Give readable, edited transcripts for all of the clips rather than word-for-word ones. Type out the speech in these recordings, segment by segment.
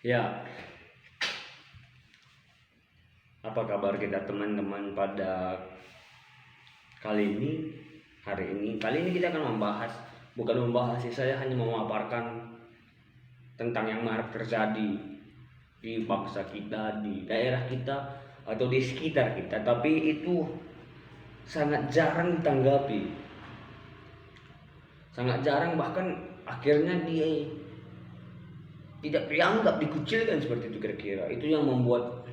Ya, apa kabar kita teman-teman pada kali ini? Kali ini kita akan bukan membahas sih, saya hanya memaparkan tentang yang marak terjadi di bangsa kita, di daerah kita, atau di sekitar kita. Tapi itu sangat jarang ditanggapi, sangat jarang, bahkan akhirnya dia tidak dianggap, dikucilkan seperti itu kira-kira. Itu yang membuat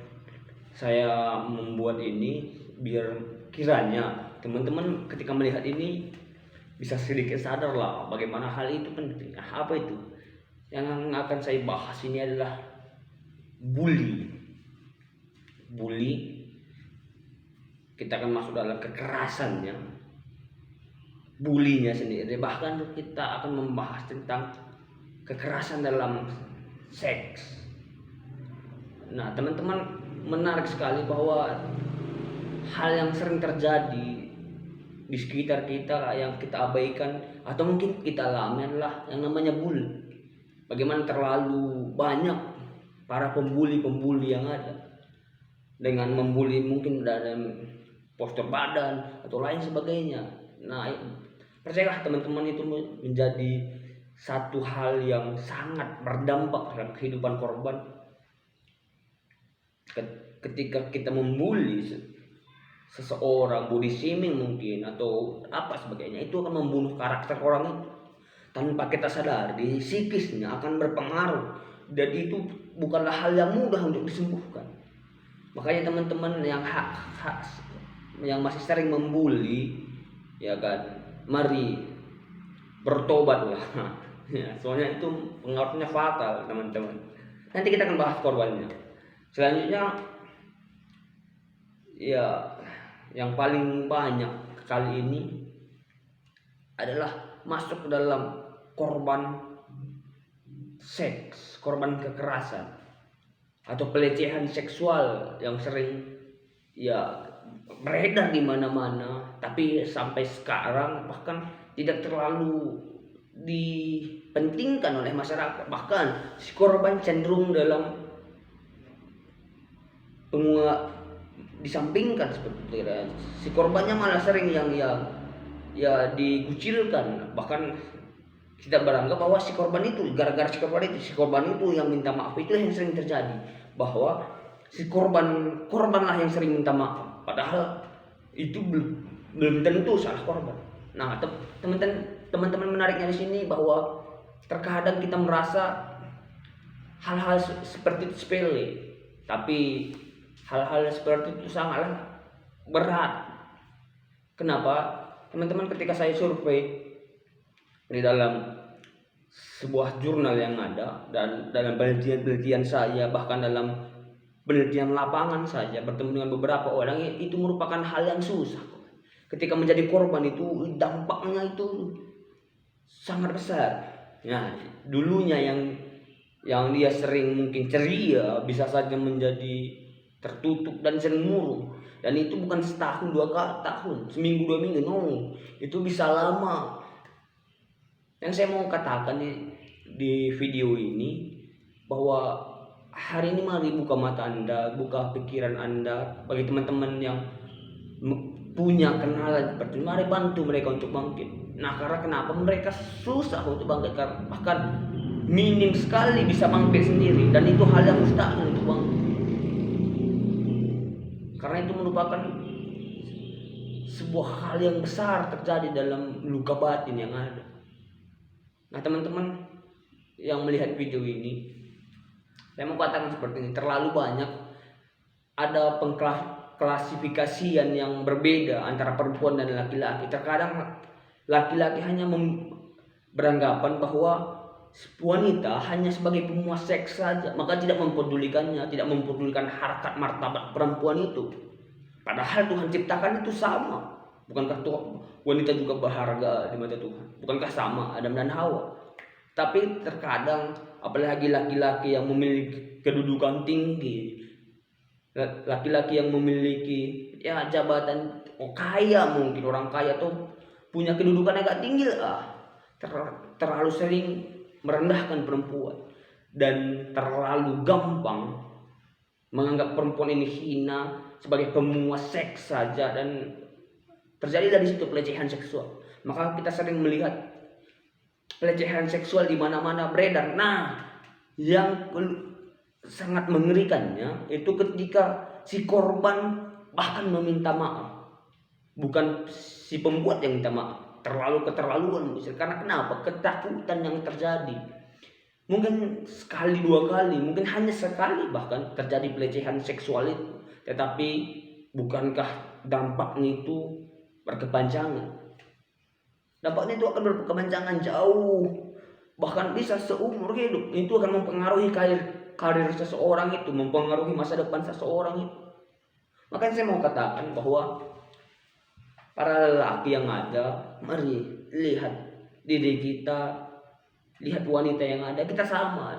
saya membuat ini, biar kiranya teman-teman ketika melihat ini bisa sedikit sadar lah bagaimana hal itu penting. Apa itu? Yang akan saya bahas ini adalah bully. Bully, kita akan masuk dalam kekerasannya, bulinya sendiri. Bahkan kita akan membahas tentang kekerasan dalam seks. Nah, teman-teman, menarik sekali bahwa hal yang sering terjadi di sekitar kita yang kita abaikan atau mungkin kita alami adalah yang namanya bully. Bagaimana terlalu banyak para pembuli yang ada dengan membuli mungkin dalam postur badan atau lain sebagainya. Nah, percayalah teman-teman, itu menjadi satu hal yang sangat berdampak dalam kehidupan korban. Ketika kita membuli seseorang, body shaming mungkin atau apa sebagainya, itu akan membunuh karakter orang itu tanpa kita sadar. Di psikisnya akan berpengaruh, dan itu bukanlah hal yang mudah untuk disembuhkan. Makanya teman-teman yang masih sering membuli, ya kan, mari bertobatlah. Ya, soalnya itu pengaruhnya fatal, teman-teman. Nanti kita akan bahas korbannya. Selanjutnya, ya, yang paling banyak kali ini adalah masuk ke dalam korban seks, korban kekerasan atau pelecehan seksual yang sering ya beredar di mana-mana, tapi sampai sekarang bahkan tidak terlalu dipentingkan oleh masyarakat. Bahkan si korban cenderung dalam disampingkan seperti itu. Si korbannya malah sering yang dikucilkan. Bahkan kita beranggap bahwa si korban itu, gara-gara si korban itu yang minta maaf. Itu yang sering terjadi, bahwa si korbanlah yang sering minta maaf, padahal itu belum tentu salah korban. Nah, teman-teman, menariknya di sini bahwa terkadang kita merasa hal-hal seperti itu sepele, tapi hal-hal seperti itu sangatlah berat. Kenapa? Teman-teman, ketika saya survei di dalam sebuah jurnal yang ada, dan dalam penelitian saya, bahkan dalam penelitian lapangan saja, bertemu dengan beberapa orang, itu merupakan hal yang susah. Ketika menjadi korban itu dampaknya itu sangat besar. Nah, dulunya yang dia sering mungkin ceria bisa saja menjadi tertutup dan sering murung. Dan itu bukan setahun, 2 tahun, seminggu 2 minggu, no, itu bisa lama. Yang saya mau katakan di video ini, bahwa hari ini mari buka mata Anda, buka pikiran Anda. Bagi teman-teman yang punya kenalan seperti ini, mari bantu mereka untuk bangkit. Nah, karena kenapa mereka susah untuk bangkit, bahkan minim sekali bisa bangkit sendiri, dan itu hal yang mustahil untuk bangkit. Karena itu merupakan sebuah hal yang besar terjadi dalam luka batin yang ada. Nah, teman-teman yang melihat video ini, saya mau katakan seperti ini, terlalu banyak ada pengklasifikasian yang berbeda antara perempuan dan laki-laki. Terkadang laki-laki hanya beranggapan bahwa wanita hanya sebagai pemuas seks saja, maka tidak mempedulikannya, tidak mempedulikan harkat martabat perempuan itu. Padahal Tuhan ciptakan itu sama. Bukankah wanita juga berharga di mata Tuhan? Bukankah sama Adam dan Hawa? Tapi terkadang, apalagi laki-laki yang memiliki kedudukan tinggi, laki-laki yang memiliki jabatan, kaya, mungkin orang kaya tuh punya kedudukan agak tinggi, terlalu sering merendahkan perempuan. dan terlalu gampang menganggap perempuan ini hina sebagai pemuas seks saja, dan terjadi dari situ pelecehan seksual. Maka kita sering melihat pelecehan seksual di mana-mana beredar. Nah, yang sangat mengerikannya itu ketika si korban bahkan meminta maaf, bukan si pembuat yang minta maaf. Terlalu keterlaluan, karena kenapa? Ketakutan yang terjadi. Mungkin sekali, dua kali, mungkin hanya sekali bahkan terjadi pelecehan seksual itu, tetapi bukankah dampaknya itu berkepanjangan? Dampaknya itu akan berkepanjangan jauh, bahkan bisa seumur hidup. Itu akan mempengaruhi karir seseorang itu, mempengaruhi masa depan seseorang itu. Makanya saya mau katakan bahwa para lelaki yang ada, mari lihat diri kita, lihat wanita yang ada, kita sama.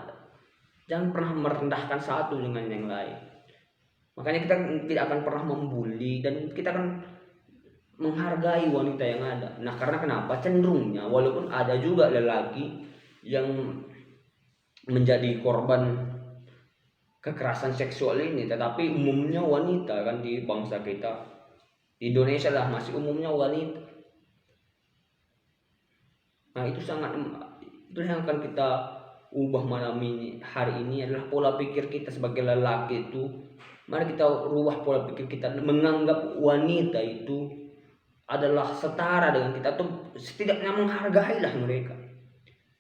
Jangan pernah merendahkan satu dengan yang lain. Makanya kita tidak akan pernah membuli, dan kita akan menghargai wanita yang ada. Nah, karena kenapa? Cenderungnya walaupun ada juga lelaki yang menjadi korban kekerasan seksual ini, tetapi umumnya wanita kan di bangsa kita, di Indonesia lah, masih umumnya wanita. Nah, itu yang akan kita ubah malam ini, hari ini adalah pola pikir kita sebagai lelaki itu. Mari kita rubah pola pikir kita, menganggap wanita itu adalah setara dengan kita, atau setidaknya menghargailah mereka.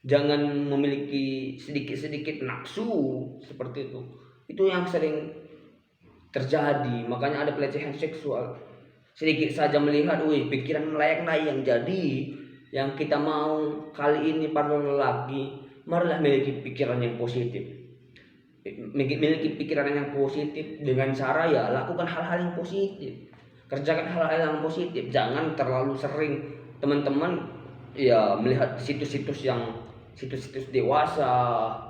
Jangan memiliki sedikit-sedikit nafsu seperti itu. Itu yang sering terjadi. Makanya ada pelecehan seksual. Sedikit saja melihat, pikiran layang-layang. Jadi yang kita mau kali ini para lelaki, marilah memiliki pikiran yang positif. Memiliki pikiran yang positif dengan cara lakukan hal-hal yang positif. Kerjakan hal-hal yang positif. Jangan terlalu sering teman-teman melihat situs-situs dewasa,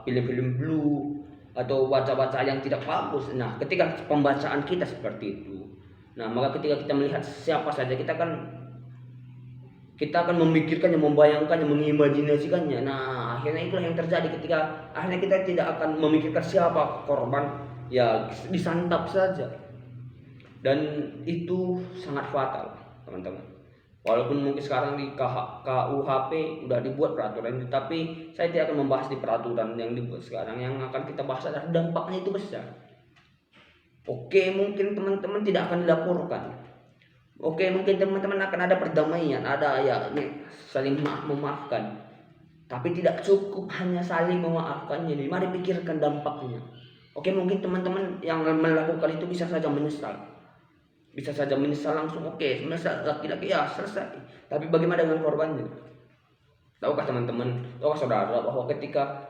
film-film blue, atau baca-baca yang tidak bagus. Nah, ketika pembacaan kita seperti itu, nah maka ketika kita melihat siapa saja, kita akan memikirkannya, membayangkannya, mengimajinasikannya. Nah, akhirnya itulah yang terjadi ketika akhirnya kita tidak akan memikirkan siapa korban, disantap saja. Dan itu sangat fatal, teman-teman. Walaupun mungkin sekarang di KUHP udah dibuat peraturan, tapi saya tidak akan membahas di peraturan yang dibuat sekarang. Yang akan kita bahas adalah dampaknya itu besar. Oke, mungkin teman-teman tidak akan dilaporkan. Oke, mungkin teman-teman akan ada perdamaian, ada saling memaafkan. Tapi tidak cukup hanya saling memaafkan, jadi mari pikirkan dampaknya. Oke, mungkin teman-teman yang melakukan itu bisa saja menyesal. Langsung, menyesal laki-laki, selesai. Tapi bagaimana dengan korbannya? Tahukah teman-teman, tahukah saudara, bahwa ketika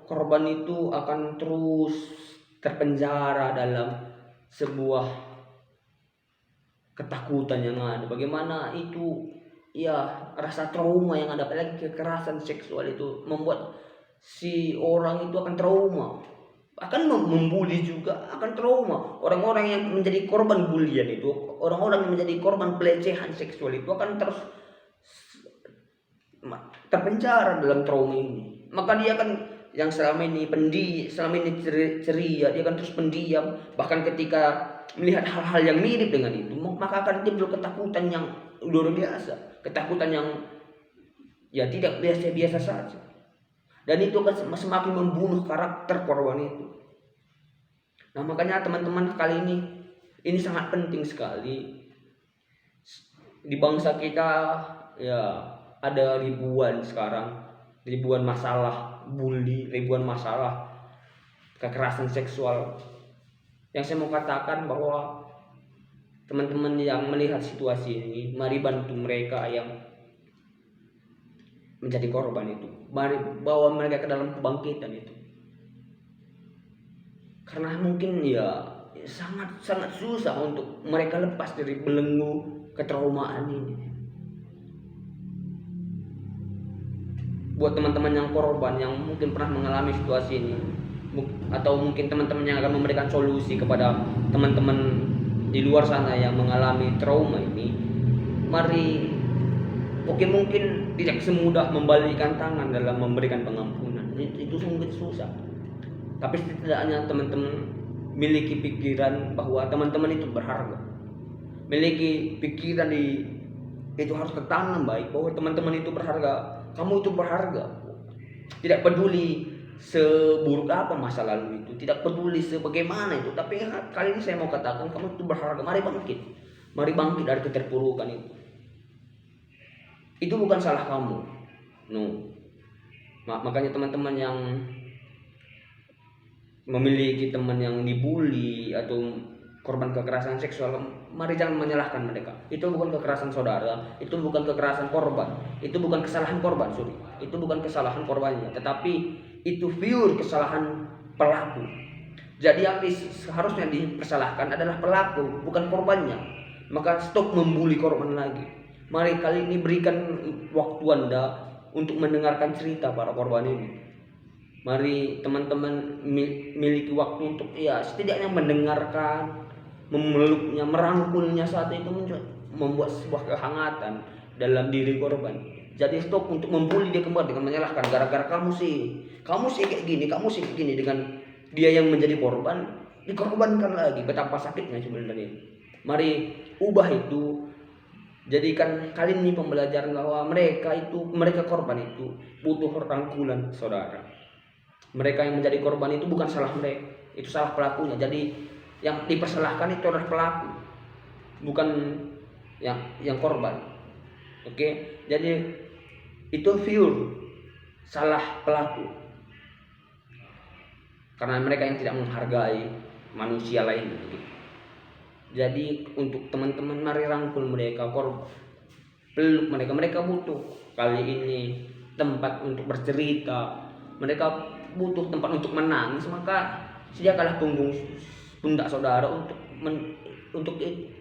korban itu akan terus terpenjara dalam sebuah ketakutan yang ada. Bagaimana itu rasa trauma yang ada, apalagi kekerasan seksual itu membuat si orang itu akan trauma, akan membuli juga, akan trauma. Orang-orang yang menjadi korban bulian itu, orang-orang yang menjadi korban pelecehan seksual itu akan terus terpenjara dalam trauma ini. Maka dia akan yang selama ini ceria, dia akan terus pendiam. Bahkan ketika melihat hal-hal yang mirip dengan itu, maka akan timbul ketakutan yang luar biasa, ketakutan yang tidak biasa-biasa saja. Dan itu akan semakin membunuh karakter korban itu. Nah, makanya teman-teman, kali ini sangat penting sekali. Di bangsa kita ada ribuan masalah bully, ribuan masalah kekerasan seksual. Yang saya mau katakan bahwa teman-teman yang melihat situasi ini, mari bantu mereka yang menjadi korban itu. Mari bawa mereka ke dalam kebangkitan itu. Karena mungkin sangat susah untuk mereka lepas dari belenggu ketraumaan ini. Buat teman-teman yang korban, yang mungkin pernah mengalami situasi ini, atau mungkin teman-teman yang akan memberikan solusi kepada teman-teman di luar sana yang mengalami trauma ini, mari mungkin tidak semudah membalikkan tangan dalam memberikan pengampunan. Itu sungguh susah. Tapi setidaknya teman-teman miliki pikiran bahwa teman-teman itu berharga. Miliki pikiran itu harus tertanam baik bahwa teman-teman itu berharga. Kamu itu berharga. Tidak peduli seburuk apa masa lalu itu, tidak peduli sebagaimana itu, tapi kali ini saya mau katakan kamu itu berharga. Mari bangkit dari keterpurukan itu. Itu bukan salah kamu, no. Makanya teman-teman yang memiliki teman yang dibully atau korban kekerasan seksual, mari jangan menyalahkan mereka. Itu bukan kekerasan saudara, itu bukan kekerasan korban, itu bukan kesalahan korban, itu bukan kesalahan korbannya, tetapi itu pure kesalahan pelaku. Jadi yang seharusnya dipersalahkan adalah pelaku, bukan korbannya. Maka stop membuli korban lagi. Mari kali ini berikan waktu Anda untuk mendengarkan cerita para korban ini. Mari teman-teman miliki waktu untuk setidaknya mendengarkan, memeluknya, merangkulnya. Saat itu membuat sebuah kehangatan dalam diri korban. Jadi stop untuk membuli dia kembali dengan menyalahkan, gara-gara kamu sih kayak gini, dengan dia yang menjadi korban dikorbankan lagi. Betapa sakitnya sebenarnya. Mari ubah itu. Jadikan kali ini pembelajaran bahwa mereka korban itu butuh rangkulan saudara. Mereka yang menjadi korban itu bukan salah mereka, itu salah pelakunya. Jadi yang dipersalahkan itu adalah pelaku, bukan yang korban. Oke, jadi itu pure salah pelaku, karena mereka yang tidak menghargai manusia lain. Jadi untuk teman-teman mari rangkul mereka, peluk mereka butuh kali ini tempat untuk bercerita, mereka butuh tempat untuk menangis. Maka sediakanlah pundak saudara untuk itu,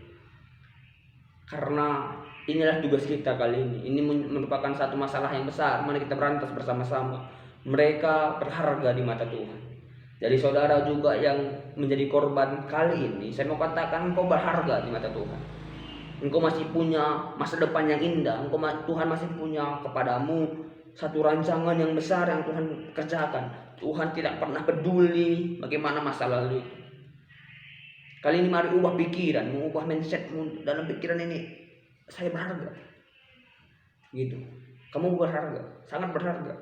karena inilah tugas kita kali ini. Ini merupakan satu masalah yang besar. Mari kita berantas bersama-sama. Mereka berharga di mata Tuhan. Jadi saudara juga yang menjadi korban kali ini, saya mau katakan engkau berharga di mata Tuhan. Engkau masih punya masa depan yang indah. Tuhan masih punya kepadamu satu rancangan yang besar yang Tuhan kerjakan. Tuhan tidak pernah peduli bagaimana masa lalu. Kali ini mari ubah pikiran, mengubah mindsetmu dalam pikiran ini. Saya berharga. Gitu. Kamu berharga, sangat berharga.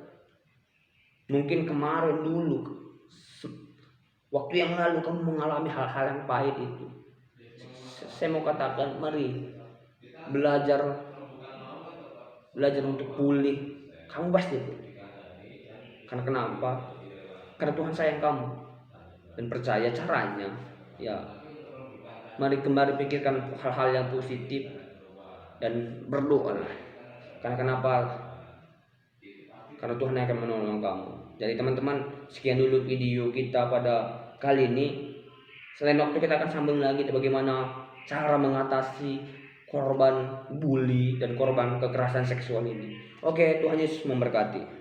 Mungkin kemarin dulu, waktu yang lalu kamu mengalami hal-hal yang pahit itu. Saya mau katakan, mari belajar untuk pulih. Kamu pasti pulih. Karena kenapa? Karena Tuhan sayang kamu dan percaya caranya. Ya, mari kembali pikirkan hal-hal yang positif dan berdoalah. Karena kenapa? Karena Tuhan akan menolong kamu. Jadi teman-teman, sekian dulu video kita pada kali ini. Selain waktu kita akan sambung lagi bagaimana cara mengatasi korban bully dan korban kekerasan seksual ini. Oke, Tuhan Yesus memberkati.